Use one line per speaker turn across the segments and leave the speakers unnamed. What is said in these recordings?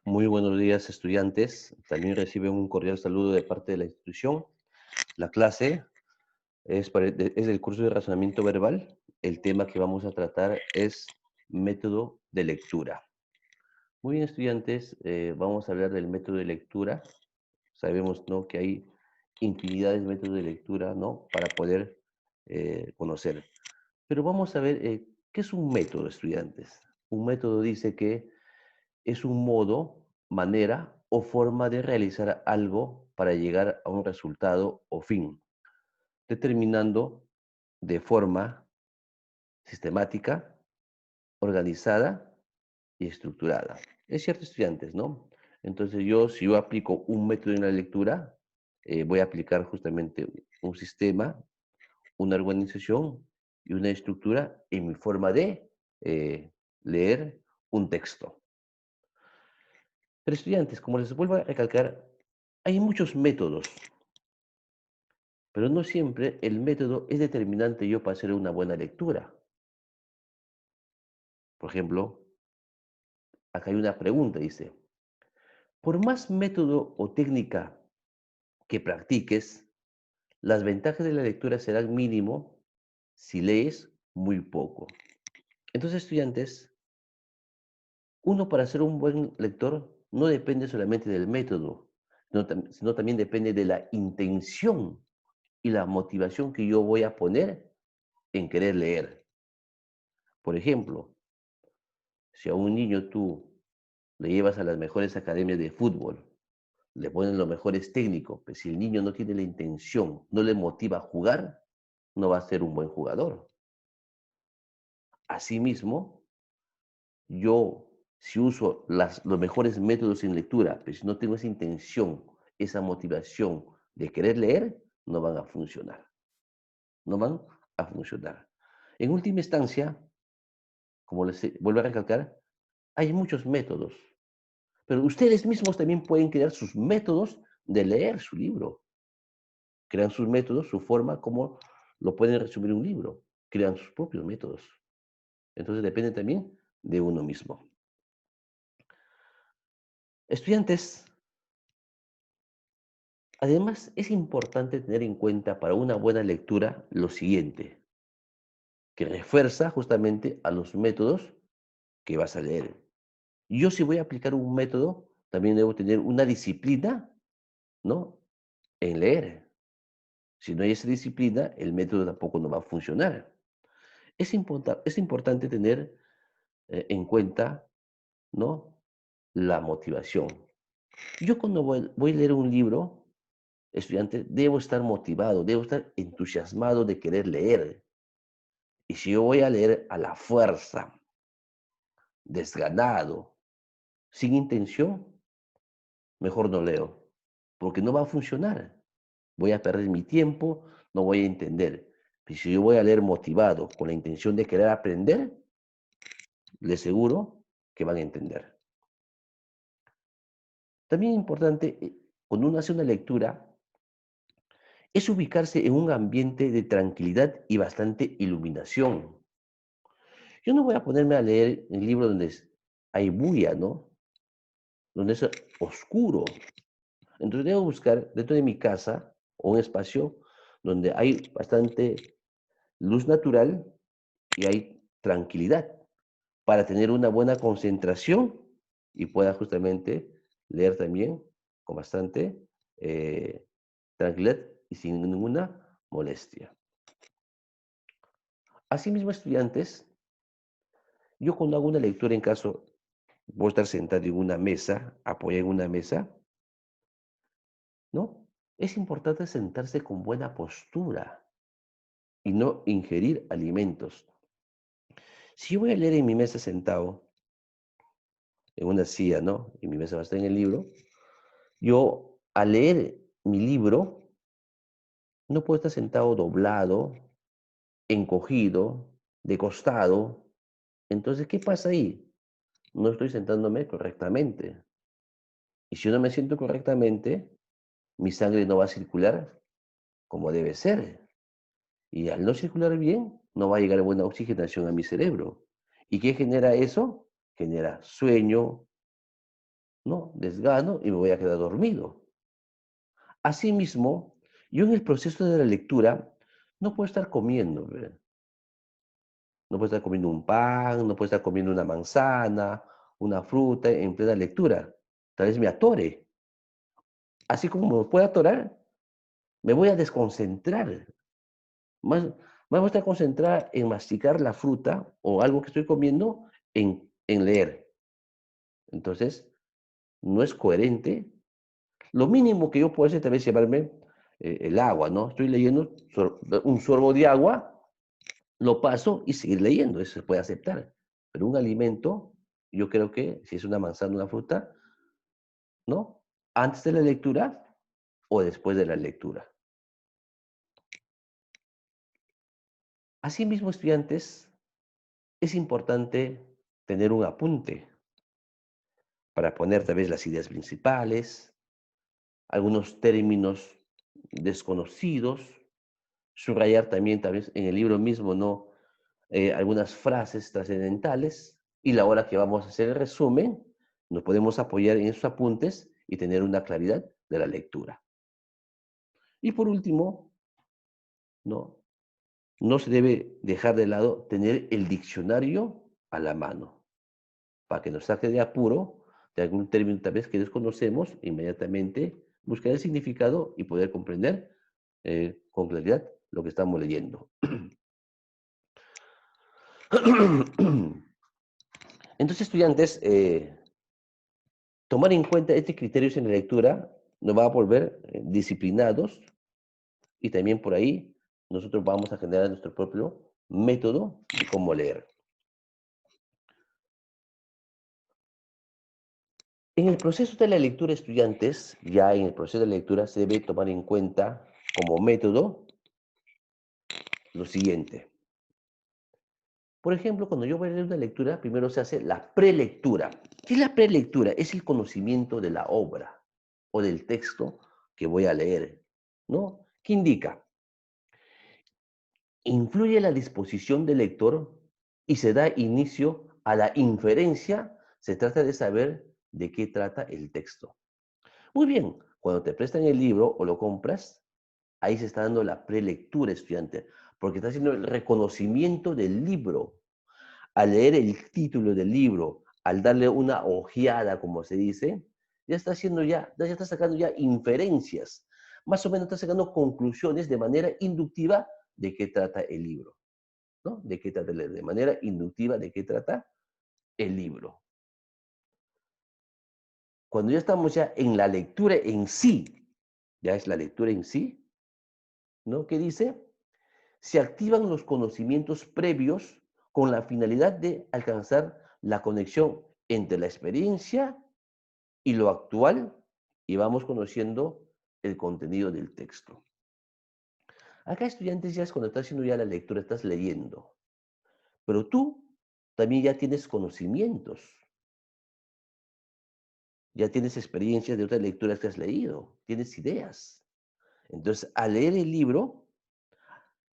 Muy buenos días, estudiantes. También reciben un cordial saludo de parte de la institución. La clase es del curso de razonamiento verbal. El tema que vamos a tratar es método de lectura. Muy bien, estudiantes, vamos a hablar del método de lectura. Sabemos, ¿no?, que hay infinidades de métodos de lectura, ¿no?, para poder conocer. Pero vamos a ver qué es un método, estudiantes. Un método dice que es un modo, manera o forma de realizar algo para llegar a un resultado o fin, determinando de forma sistemática, organizada y estructurada. Es cierto, estudiantes, ¿no? Entonces si yo aplico un método en la lectura, voy a aplicar justamente un sistema, una organización y una estructura en mi forma de leer un texto. Pero estudiantes, como les vuelvo a recalcar, hay muchos métodos, pero no siempre el método es determinante yo para hacer una buena lectura. Por ejemplo, acá hay una pregunta, dice, por más método o técnica que practiques, las ventajas de la lectura serán mínimo si lees muy poco. Entonces, estudiantes, uno para ser un buen lector no depende solamente del método, sino también depende de la intención y la motivación que yo voy a poner en querer leer. Por ejemplo, si a un niño tú le llevas a las mejores academias de fútbol, le ponen los mejores técnicos, pues si el niño no tiene la intención, no le motiva a jugar, no va a ser un buen jugador. Asimismo, yo, si uso los mejores métodos en lectura, pero si no tengo esa intención, esa motivación de querer leer, no van a funcionar. No van a funcionar. En última instancia, como les vuelvo a recalcar, hay muchos métodos, pero ustedes mismos también pueden crear sus métodos de leer su libro. Crean sus métodos, su forma, como lo pueden resumir un libro. Crean sus propios métodos. Entonces depende también de uno mismo. Estudiantes, además es importante tener en cuenta para una buena lectura lo siguiente, que refuerza justamente a los métodos que vas a leer. Yo si voy a aplicar un método, también debo tener una disciplina, ¿no?, en leer. Si no hay esa disciplina, el método tampoco no va a funcionar. Es importante tener en cuenta, ¿no?, la motivación. Yo cuando voy a leer un libro, estudiante, debo estar motivado, debo estar entusiasmado de querer leer. Y si yo voy a leer a la fuerza, desganado, sin intención, mejor no leo, porque no va a funcionar. Voy a perder mi tiempo, no voy a entender. Y si yo voy a leer motivado, con la intención de querer aprender, les seguro que van a entender. También importante, cuando uno hace una lectura, es ubicarse en un ambiente de tranquilidad y bastante iluminación. Yo no voy a ponerme a leer el libro donde hay bulla, ¿no? Donde es oscuro. Entonces debo buscar dentro de mi casa un espacio donde hay bastante luz natural y hay tranquilidad para tener una buena concentración y pueda justamente leer también con bastante eh, tranquilidad y sin ninguna molestia. Asimismo, estudiantes, yo cuando hago una lectura en caso, voy a estar sentado en una mesa, apoyado en una mesa, ¿no? Es importante sentarse con buena postura y no ingerir alimentos. Si yo voy a leer en mi mesa sentado, en una silla, ¿no? Y mi mesa va a estar en el libro, yo al leer mi libro, no puedo estar sentado doblado, encogido, de costado. Entonces, ¿qué pasa ahí? No estoy sentándome correctamente. Y si yo no me siento correctamente, mi sangre no va a circular como debe ser. Y al no circular bien, no va a llegar buena oxigenación a mi cerebro. ¿Y qué genera eso? Genera sueño, ¿no? Desgano y me voy a quedar dormido. Asimismo, yo en el proceso de la lectura no puedo estar comiendo, ¿ve? No puedo estar comiendo un pan, no puedo estar comiendo una manzana, una fruta en plena lectura. Tal vez me atore. Así como me puede atorar, me voy a desconcentrar. Más, más voy a estar concentrada en masticar la fruta o algo que estoy comiendo en leer. Entonces, no es coherente. Lo mínimo que yo puedo hacer tal vez llevarme el agua, ¿no? Estoy leyendo un sorbo de agua, lo paso y seguir leyendo, eso se puede aceptar. Pero un alimento, yo creo que si es una manzana, una fruta, ¿no? Antes de la lectura o después de la lectura. Asimismo, estudiantes, es importante tener un apunte para poner tal vez las ideas principales, algunos términos desconocidos, subrayar también tal vez en el libro mismo, ¿no? Algunas frases trascendentales y la hora que vamos a hacer el resumen, nos podemos apoyar en esos apuntes y tener una claridad de la lectura. Y por último, ¿no? No se debe dejar de lado tener el diccionario a la mano para que nos saque de apuro de algún término tal vez que desconocemos, inmediatamente buscar el significado y poder comprender con claridad lo que estamos leyendo. Entonces, estudiantes, tomar en cuenta estos criterios en la lectura nos va a volver disciplinados y también por ahí nosotros vamos a generar nuestro propio método de cómo leer. En el proceso de la lectura, estudiantes, ya en el proceso de la lectura se debe tomar en cuenta como método lo siguiente. Por ejemplo, cuando yo voy a leer una lectura, primero se hace la prelectura. ¿Qué es la prelectura? Es el conocimiento de la obra o del texto que voy a leer, ¿no? ¿Qué indica? Influye la disposición del lector y se da inicio a la inferencia. Se trata de saber de qué trata el texto. Muy bien, cuando te prestan el libro o lo compras, ahí se está dando la prelectura, estudiante, porque está haciendo el reconocimiento del libro. Al leer el título del libro, al darle una ojeada, como se dice, ya está haciendo ya está sacando ya inferencias. Más o menos está sacando conclusiones de manera inductiva de qué trata el libro, ¿no? De qué trata de manera inductiva de qué trata el libro. Cuando ya estamos ya en la lectura en sí, ya es la lectura en sí, ¿no? ¿Qué dice? Se activan los conocimientos previos con la finalidad de alcanzar la conexión entre la experiencia y lo actual y vamos conociendo el contenido del texto. Acá, estudiantes, ya es cuando estás haciendo ya la lectura, estás leyendo, pero tú también ya tienes conocimientos, ya tienes experiencias de otras lecturas que has leído, tienes ideas. Entonces, al leer el libro,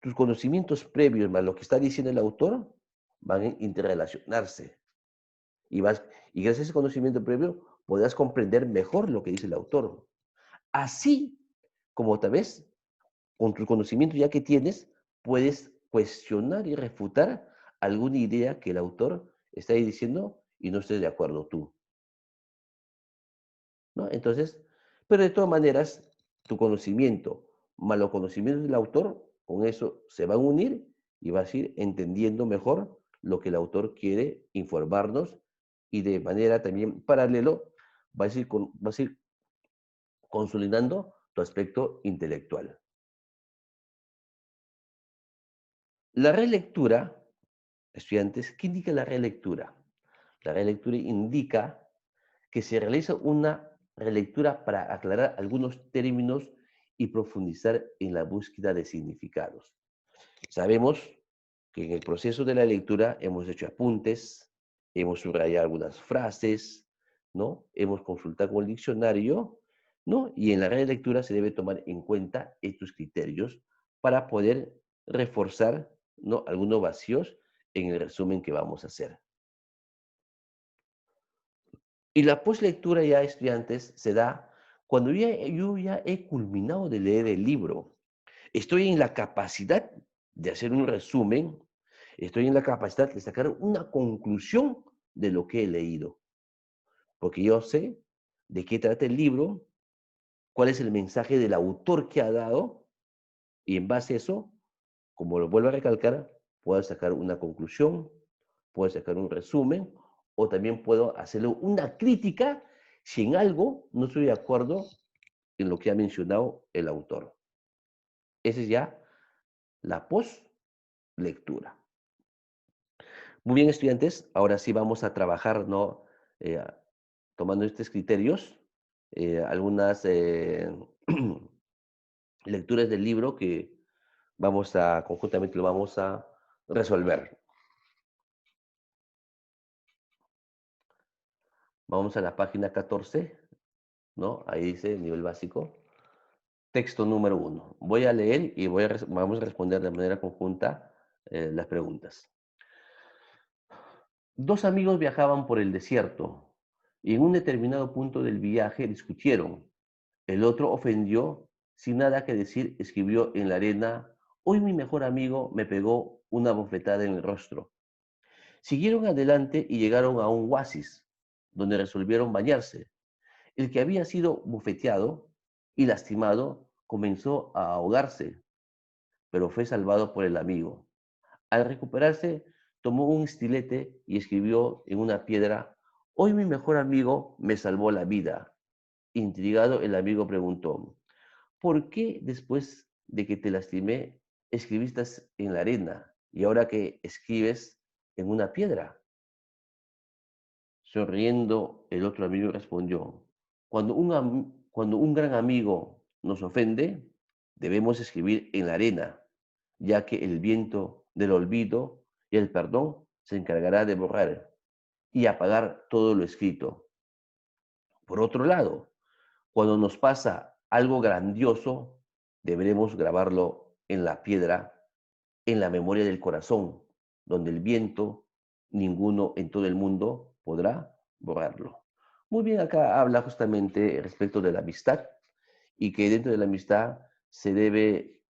tus conocimientos previos más lo que está diciendo el autor van a interrelacionarse. Y, vas, y gracias a ese conocimiento previo podrás comprender mejor lo que dice el autor. Así como tal vez con tu conocimiento ya que tienes, puedes cuestionar y refutar alguna idea que el autor está ahí diciendo y no estés de acuerdo tú, ¿no? Entonces, pero de todas maneras, tu conocimiento más los conocimientos del autor, con eso se van a unir y vas a ir entendiendo mejor lo que el autor quiere informarnos y de manera también paralelo vas a ir consolidando tu aspecto intelectual. La relectura, estudiantes, ¿qué indica la relectura? La relectura indica que se realiza una relectura para aclarar algunos términos y profundizar en la búsqueda de significados. Sabemos que en el proceso de la lectura hemos hecho apuntes, hemos subrayado algunas frases, ¿no? Hemos consultado con el diccionario, ¿no? Y en la relectura se debe tomar en cuenta estos criterios para poder reforzar, ¿no? Algunos vacíos en el resumen que vamos a hacer. Y la postlectura ya, estudiantes, se da cuando yo ya he culminado de leer el libro. Estoy en la capacidad de hacer un resumen, estoy en la capacidad de sacar una conclusión de lo que he leído, porque yo sé de qué trata el libro, cuál es el mensaje del autor que ha dado, y en base a eso, como lo vuelvo a recalcar, puedo sacar una conclusión, puedo sacar un resumen, o también puedo hacerle una crítica si en algo no estoy de acuerdo en lo que ha mencionado el autor. Esa es ya la postlectura. Muy bien, estudiantes, ahora sí vamos a trabajar, ¿no? Eh, tomando estos criterios, algunas lecturas del libro que conjuntamente lo vamos a resolver. Vamos a la página 14, ¿no? Ahí dice nivel básico. Texto número 1. Voy a leer y vamos a responder de manera conjunta las preguntas. Dos amigos viajaban por el desierto y en un determinado punto del viaje discutieron. El otro ofendió, sin nada que decir, escribió en la arena: hoy mi mejor amigo me pegó una bofetada en el rostro. Siguieron adelante y llegaron a un oasis, donde resolvieron bañarse. El que había sido bofeteado y lastimado comenzó a ahogarse, pero fue salvado por el amigo. Al recuperarse, tomó un estilete y escribió en una piedra: hoy mi mejor amigo me salvó la vida. Intrigado, el amigo preguntó: ¿por qué después de que te lastimé escribiste en la arena y ahora que escribes en una piedra? Sonriendo, el otro amigo respondió: cuando un gran amigo nos ofende, debemos escribir en la arena, ya que el viento del olvido y el perdón se encargará de borrar y apagar todo lo escrito. Por otro lado, cuando nos pasa algo grandioso, deberemos grabarlo en la piedra, en la memoria del corazón, donde el viento, ninguno en todo el mundo podrá borrarlo. Muy bien, acá habla justamente respecto de la amistad y que dentro de la amistad se debe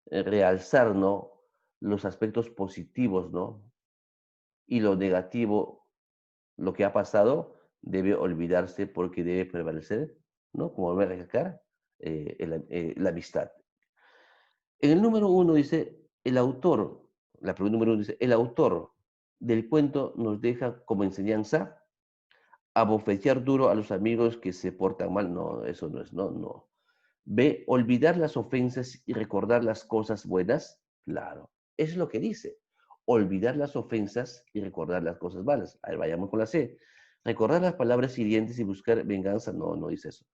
realzar, ¿no?, los aspectos positivos, ¿no? Y lo negativo, lo que ha pasado, debe olvidarse porque debe prevalecer, ¿no? Como voy a recalcar, la amistad. En el número uno dice, el autor, la pregunta número uno dice, el autor del cuento nos deja como enseñanza abofetear duro a los amigos que se portan mal. No, eso no es, no, no. B, olvidar las ofensas y recordar las cosas buenas. Claro, es lo que dice. Olvidar las ofensas y recordar las cosas malas. A ver, vayamos con la C. Recordar las palabras hirientes y buscar venganza. No, no dice eso.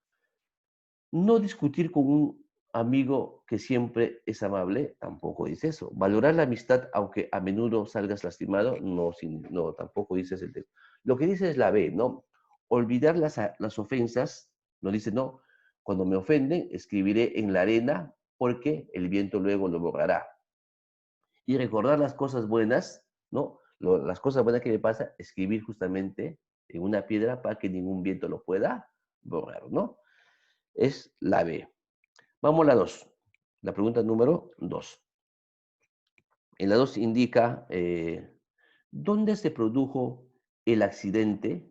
No discutir con un amigo que siempre es amable, tampoco dice eso. Valorar la amistad aunque a menudo salgas lastimado, no, no tampoco dice el texto. Lo que dice es la B, ¿no? Olvidar las ofensas, no dice, no, cuando me ofenden escribiré en la arena porque el viento luego lo borrará. Y recordar las cosas buenas, ¿no? Las cosas buenas que me pasa, escribir justamente en una piedra para que ningún viento lo pueda borrar, ¿no? Es la B. Vamos a la 2. La pregunta número 2. En la 2 indica dónde se produjo el accidente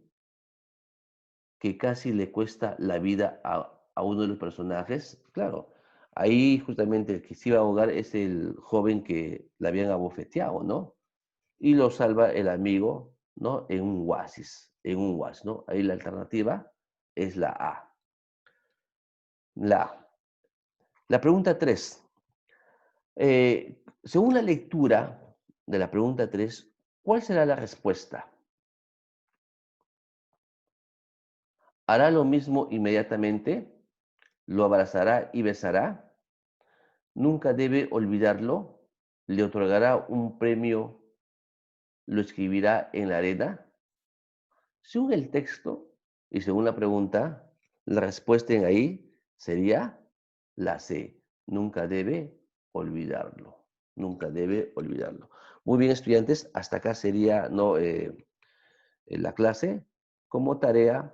que casi le cuesta la vida a uno de los personajes. Claro, ahí justamente el que se iba a ahogar es el joven que le habían abofeteado, ¿no? Y lo salva el amigo, ¿no? En un oasis, ¿no? Ahí la alternativa es la A. La A. La pregunta 3. Según la lectura de la pregunta 3, ¿cuál será la respuesta? ¿Hará lo mismo inmediatamente? ¿Lo abrazará y besará? ¿Nunca debe olvidarlo? ¿Le otorgará un premio? ¿Lo escribirá en la arena? Según el texto y según la pregunta, la respuesta en ahí sería la C. Nunca debe olvidarlo. Nunca debe olvidarlo. Muy bien, estudiantes, hasta acá sería, ¿no?, la clase. Como tarea,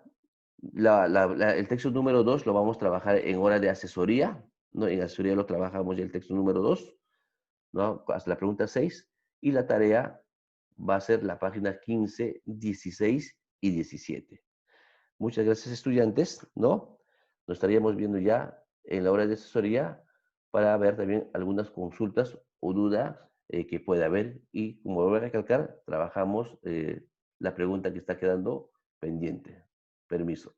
el texto número 2 lo vamos a trabajar en hora de asesoría, ¿no? En asesoría lo trabajamos ya el texto número 2, ¿no? Hasta la pregunta 6. Y la tarea va a ser la página 15, 16 y 17. Muchas gracias, estudiantes, ¿no? Nos estaríamos viendo ya en la hora de asesoría para ver también algunas consultas o dudas que pueda haber. Y como voy a recalcar, trabajamos la pregunta que está quedando pendiente. Permiso.